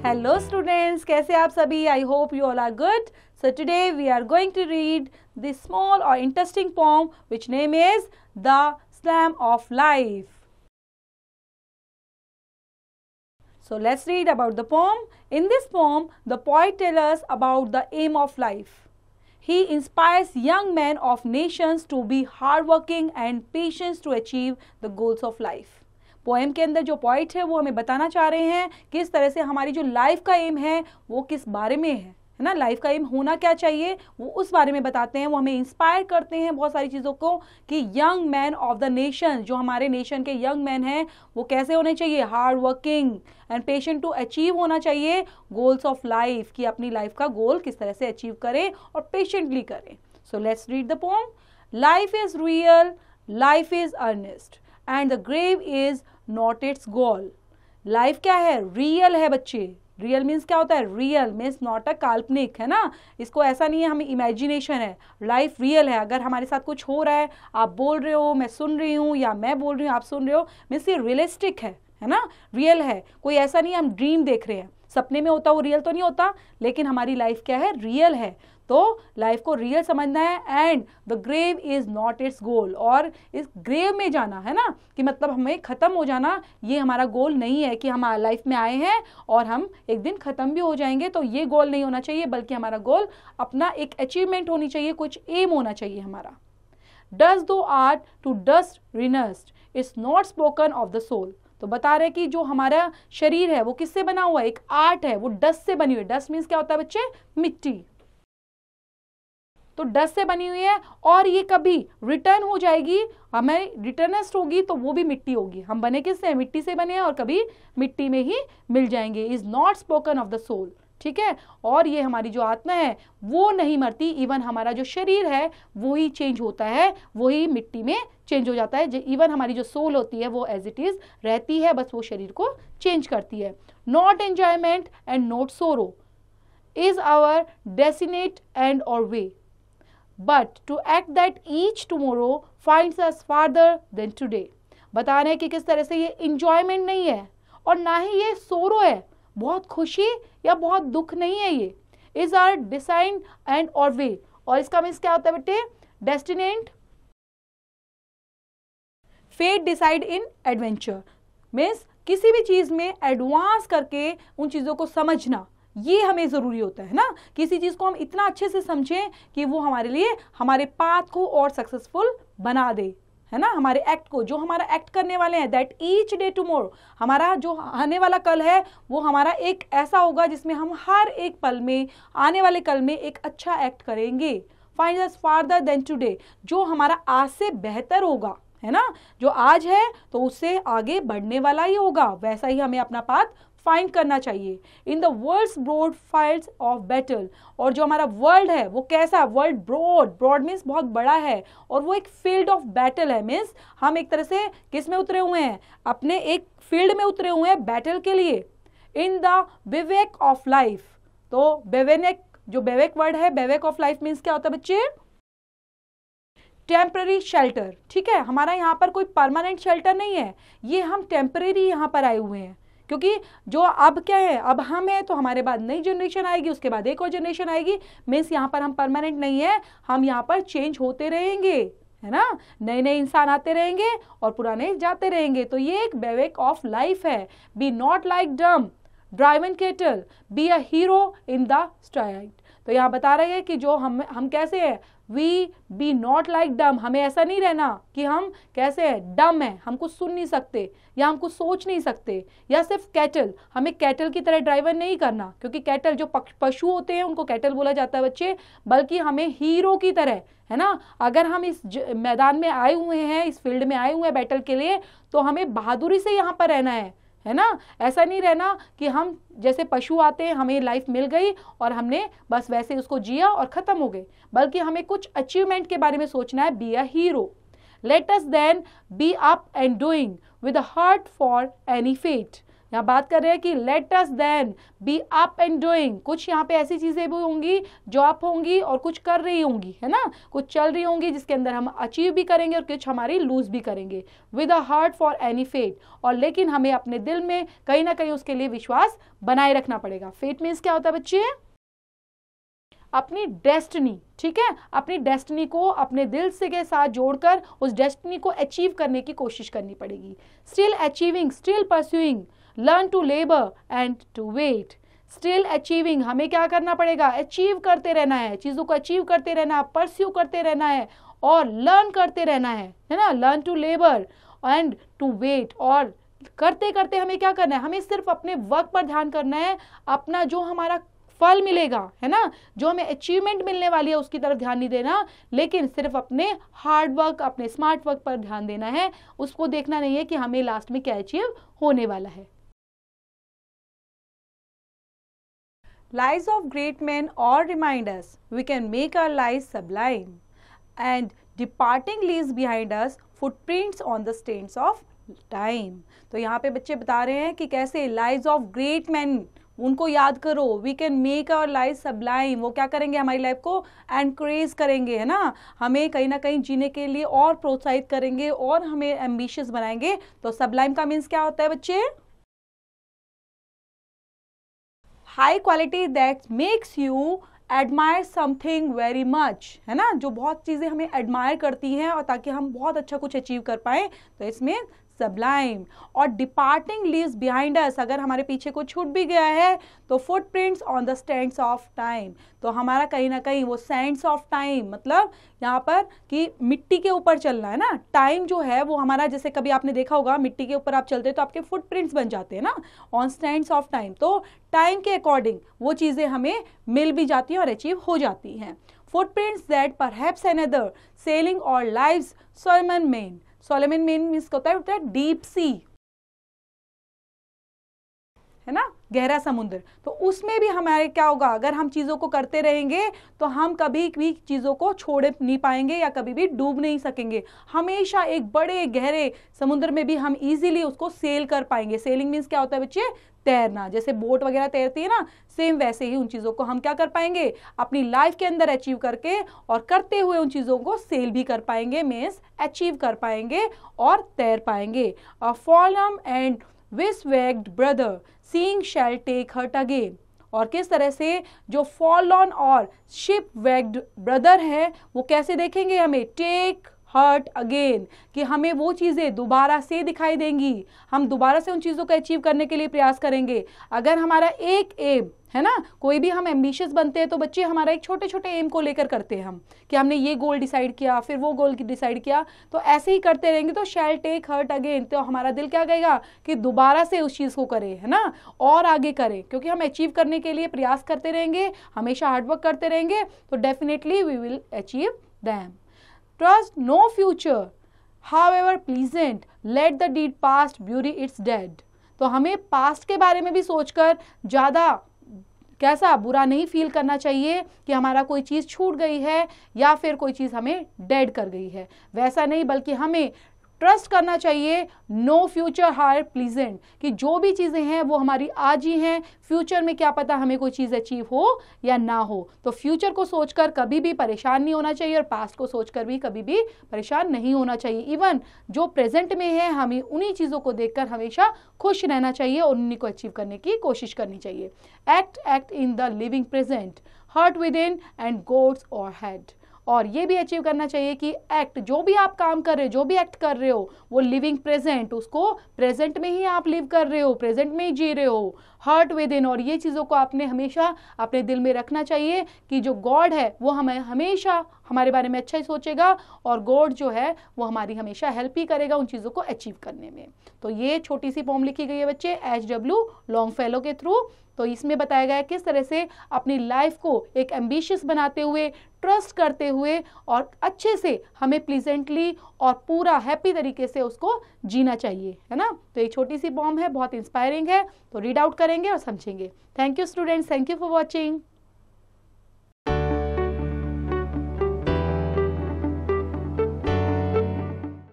Hello students, कैसे आप सभी? I hope you all are good. So today we are going to read this small or interesting poem which name is The Slam of Life. So let's read about the poem. In this poem, the poet tells us about the aim of life. He inspires young men of nations to be hardworking and patient to achieve the goals of life. Poem के अंदर जो point है वो हमें बताना चाह रहे हैं किस तरह से हमारी जो लाइफ का एम है वो किस बारे में है ना, लाइफ का एम होना क्या चाहिए वो उस बारे में बताते हैं। वो हमें इंस्पायर करते हैं बहुत सारी चीज़ों को कि young man of the nation, जो हमारे नेशन के यंग मैन हैं वो कैसे होने चाहिए, hard working and patient to achieve होना चाहिए गोल्स ऑफ लाइफ, कि अपनी लाइफ का गोल किस तरह से अचीव करें और पेशेंटली करें। So let's read the poem. Life is real, life is earnest and the grave is not its goal. Life क्या है? रियल है बच्चे। रियल मीन्स क्या होता है? रियल मीन्स नॉट अ काल्पनिक, है ना। इसको ऐसा नहीं है हमें इमेजिनेशन है, लाइफ रियल है। अगर हमारे साथ कुछ हो रहा है, आप बोल रहे हो, मैं सुन रही हूँ, या मैं बोल रही हूँ आप सुन रहे हो, मीन्स ये रियलिस्टिक है ना, रियल है। कोई ऐसा नहीं है हम ड्रीम देख रहे हैं, सपने में होता वो रियल तो नहीं होता, लेकिन हमारी लाइफ क्या है? रियल है। तो लाइफ को रियल समझना है। And the grave is not its goal, और इस ग्रेव में जाना है ना, कि मतलब हमें ख़त्म हो जाना, ये हमारा गोल नहीं है कि हम लाइफ में आए हैं और हम एक दिन ख़त्म भी हो जाएंगे। तो ये गोल नहीं होना चाहिए, बल्कि हमारा गोल अपना एक अचीवमेंट होनी चाहिए, कुछ एम होना चाहिए हमारा। Dust thou art to dust returnest is not spoken of the soul. तो बता रहे कि जो हमारा शरीर है वो किससे बना हुआ है? एक आर्ट है, वो डस्ट से बनी हुई है। डस्ट मीन्स क्या होता है बच्चे? मिट्टी। तो डस्ट से बनी हुई है और ये कभी रिटर्न हो जाएगी, हमें रिटर्निस्ट होगी तो वो भी मिट्टी होगी। हम बने किससे? मिट्टी से बने हैं और कभी मिट्टी में ही मिल जाएंगे। Is not spoken of the soul, ठीक है। और ये हमारी जो आत्मा है वो नहीं मरती, इवन हमारा जो शरीर है वो ही चेंज होता है, वही मिट्टी में चेंज हो जाता है। इवन हमारी जो सोल होती है वो एज इट इज रहती है, बस वो शरीर को चेंज करती है। Not enjoyment and not sorrow is our destined end और way, but to act that each tomorrow finds us farther than today। बता रहे हैं कि किस तरह से ये इंजॉयमेंट नहीं है और ना ही ये सोरो है, बहुत खुशी या बहुत दुख नहीं है। ये इज आर डिसाइड एंड और वे, और इसका मीन्स क्या होता है बेटे? Destined, fate decide in adventure, means किसी भी चीज में एडवांस करके उन चीजों को समझना, ये हमें ज़रूरी होता है ना। किसी चीज़ को हम इतना अच्छे से समझें कि वो हमारे लिए हमारे पाथ को और सक्सेसफुल बना दे, है ना। हमारे एक्ट को, जो हमारा एक्ट करने वाले हैं, दैट ईच डे टुमारो, हमारा जो आने वाला कल है वो हमारा एक ऐसा होगा जिसमें हम हर एक पल में, आने वाले कल में एक अच्छा एक्ट करेंगे। Find us farther than today, जो हमारा आज से बेहतर होगा, है ना। जो आज है तो उससे आगे बढ़ने वाला ही होगा, वैसा ही हमें अपना पाथ फाइंड करना चाहिए। In the world's broad fields of battle, और जो हमारा वर्ल्ड है वो कैसा? वर्ल्ड ब्रॉड, ब्रॉड मीन्स बहुत बड़ा है, और वो एक फील्ड ऑफ बैटल है। मीन्स हम एक तरह से किस में उतरे हुए हैं? अपने एक फील्ड में उतरे हुए हैं बैटल के लिए। इन द बिवेक ऑफ लाइफ, तो बेवेनेक, जो बेवेक वर्ड है, बेवेक ऑफ लाइफ मीन्स क्या होता है बच्चे? टेम्पररी शेल्टर, ठीक है। हमारा यहाँ पर कोई परमानेंट शेल्टर नहीं है, ये हम टेम्पररी यहाँ पर आए हुए हैं, क्योंकि जो अब क्या है, अब हम हैं तो हमारे बाद नई जनरेशन आएगी, उसके बाद एक और जनरेशन आएगी। मीन्स यहाँ पर हम परमानेंट नहीं है, हम यहाँ पर चेंज होते रहेंगे, है ना। नए नए इंसान आते रहेंगे और पुराने जाते रहेंगे। तो ये एक बेवेक ऑफ लाइफ है। Be not like dumb driven cattle, be a hero in the strife. तो यहाँ बता रहे हैं कि जो हम कैसे हैं, वी बी नॉट लाइक डम, हमें ऐसा नहीं रहना कि हम कैसे है, डम है, हम कुछ सुन नहीं सकते या हम कुछ सोच नहीं सकते, या सिर्फ कैटल, हमें कैटल की तरह ड्राइवर नहीं करना, क्योंकि कैटल जो पशु होते हैं उनको कैटल बोला जाता है बच्चे, बल्कि हमें हीरो की तरह, है ना। अगर हम इस मैदान में आए हुए हैं, इस फील्ड में आए हुए हैं बैटल के लिए, तो हमें बहादुरी से यहाँ पर रहना है ना। ऐसा नहीं रहना कि हम जैसे पशु आते हैं, हमें लाइफ मिल गई और हमने बस वैसे उसको जिया और ख़त्म हो गए, बल्कि हमें कुछ अचीवमेंट के बारे में सोचना है। Be a hero, let us then be up and doing with a heart for any fate, यहाँ बात कर रहे हैं कि let us then be up and doing, कुछ यहाँ पे ऐसी चीजें भी होंगी जो अप होंगी और कुछ कर रही होंगी, है ना, कुछ चल रही होंगी जिसके अंदर हम अचीव भी करेंगे और कुछ हमारी लूज भी करेंगे, with a heart for any fate, और लेकिन हमें अपने दिल में कहीं ना कहीं उसके लिए विश्वास बनाए रखना पड़ेगा। फेट मीन्स क्या होता है बच्चे? अपनी डेस्टिनी, ठीक है, अपनी डेस्टिनी को अपने दिल से के साथ जोड़कर उस डेस्टिनी को अचीव करने की कोशिश करनी पड़ेगी। Still achieving, still pursuing, learn to labour and to wait. Still achieving, हमें क्या करना पड़ेगा? अचीव करते रहना है, चीजों को अचीव करते रहना, परस्यू करते रहना है और लर्न करते रहना है ना, learn to labour and to wait, और करते करते हमें क्या करना है? हमें सिर्फ अपने वर्क पर ध्यान करना है, अपना जो हमारा फल मिलेगा, है ना, जो हमें अचीवमेंट मिलने वाली है उसकी तरफ ध्यान नहीं देना, लेकिन सिर्फ अपने हार्ड वर्क, अपने स्मार्ट वर्क पर ध्यान देना है। उसको देखना नहीं है कि हमें लास्ट में क्या अचीव होने वाला है। Lives of great men all remind us we can make our lives sublime, and departing leaves behind us footprints on the stains of time। तो यहाँ पे बच्चे बता रहे हैं कि कैसे लाइव्स ऑफ ग्रेट मैन, उनको याद करो, we can make our life sublime, वो क्या करेंगे? हमारी लाइफ को एनकरेज करेंगे, है ना, हमें कहीं ना कहीं जीने के लिए और प्रोत्साहित करेंगे और हमें एम्बिशियस बनाएंगे। तो सबलाइम का मीन्स क्या होता है बच्चे? High quality that makes you admire something very much, है ना, जो बहुत चीज़ें हमें एडमायर करती हैं और ताकि हम बहुत अच्छा कुछ अचीव कर पाए, तो इसमें सबलाइम। और डिपार्टिंग लीव्स बिहाइंड अस, अगर हमारे पीछे कोई छूट भी गया है तो footprints on the stands of time, तो हमारा कहीं ना कहीं वो सैंड्स ऑफ टाइम, मतलब यहाँ पर कि मिट्टी के ऊपर चलना है ना, टाइम जो है वो हमारा, जैसे कभी आपने देखा होगा मिट्टी के ऊपर आप चलते हैं तो आपके फुटप्रिंट्स बन जाते हैं ना, ऑन स्टैंड्स ऑफ टाइम, तो टाइम के अकॉर्डिंग वो चीज़ें हमें मिल भी जाती हैं और अचीव हो जाती हैं। Footprints that perhaps another sailing o'er life's solemn main, solemn main means होता है डीप सी, है ना, गहरा समुद्र, तो उसमें भी हमारे क्या होगा? अगर हम चीज़ों को करते रहेंगे तो हम कभी भी चीज़ों को छोड़ नहीं पाएंगे या कभी भी डूब नहीं सकेंगे, हमेशा एक बड़े गहरे समुद्र में भी हम इजीली उसको सेल कर पाएंगे। सेलिंग मीन्स क्या होता है बच्चे? तैरना, जैसे बोट वगैरह तैरती है ना, सेम वैसे ही उन चीज़ों को हम क्या कर पाएंगे? अपनी लाइफ के अंदर अचीव करके और करते हुए उन चीज़ों को सेल भी कर पाएंगे, मीन्स अचीव कर पाएंगे और तैर पाएंगे। A forlorn and shipwrecked brother seeing shall take heart again, और किस तरह से जो फॉलन और शिप वेग्ड ब्रदर है वो कैसे देखेंगे हमें? टेक हर्ट अगेन, कि हमें वो चीज़ें दोबारा से दिखाई देंगी, हम दोबारा से उन चीज़ों को अचीव करने के लिए प्रयास करेंगे। अगर हमारा एक एम है ना, कोई भी हम एम्बिशियस बनते हैं तो बच्चे हमारा एक छोटे छोटे एम को लेकर करते हैं हम, कि हमने ये गोल डिसाइड किया, फिर वो गोल डिसाइड किया, तो ऐसे ही करते रहेंगे तो शैल टेक हर्ट अगेन, तो हमारा दिल क्या कहेगा कि दोबारा से उस चीज़ को करें, है ना, और आगे करें, क्योंकि हम अचीव करने के लिए प्रयास करते रहेंगे, हमेशा हार्डवर्क करते रहेंगे, तो definitely we will achieve them. Trust no future, however pleasant, let the deed past bury its dead। तो हमें पास्ट के बारे में भी सोचकर ज़्यादा कैसा बुरा नहीं फील करना चाहिए कि हमारा कोई चीज़ छूट गई है या फिर कोई चीज़ हमें डेड कर गई है, वैसा नहीं, बल्कि हमें ट्रस्ट करना चाहिए नो फ्यूचर हायर प्लीजेंट, कि जो भी चीज़ें हैं वो हमारी आज ही हैं, फ्यूचर में क्या पता हमें कोई चीज़ अचीव हो या ना हो। तो फ्यूचर को सोचकर कभी भी परेशान नहीं होना चाहिए और पास्ट को सोचकर भी कभी भी परेशान नहीं होना चाहिए। इवन जो प्रेजेंट में है हमें उन्हीं चीज़ों को देखकर हमेशा खुश रहना चाहिए और उन्हीं को अचीव करने की कोशिश करनी चाहिए। Act in the living present, heart within and God's o'erhead, और ये भी अचीव करना चाहिए कि एक्ट, जो भी आप काम कर रहे हो, जो भी एक्ट कर रहे हो, वो लिविंग प्रेजेंट, उसको प्रेजेंट में ही आप लिव कर रहे हो, प्रेजेंट में ही जी रहे हो, हर्ट विद इन, और ये चीज़ों को आपने हमेशा अपने दिल में रखना चाहिए कि जो गॉड है वो हमें हमेशा हमारे बारे में अच्छा ही सोचेगा और गॉड जो है वो हमारी हमेशा हेल्प ही करेगा उन चीज़ों को अचीव करने में। तो ये छोटी सी पोम लिखी गई है बच्चे H.W. लॉन्गफेलो के थ्रू। तो इसमें बताया गया है किस तरह से अपनी लाइफ को एक एम्बिशियस बनाते हुए, ट्रस्ट करते हुए और अच्छे से हमें प्लीजेंटली और पूरा हैप्पी तरीके से उसको जीना चाहिए, है ना। तो ये छोटी सी पोम है, बहुत इंस्पायरिंग है, तो रीड आउट करेंगे और समझेंगे। Thank you students, thank you for watching.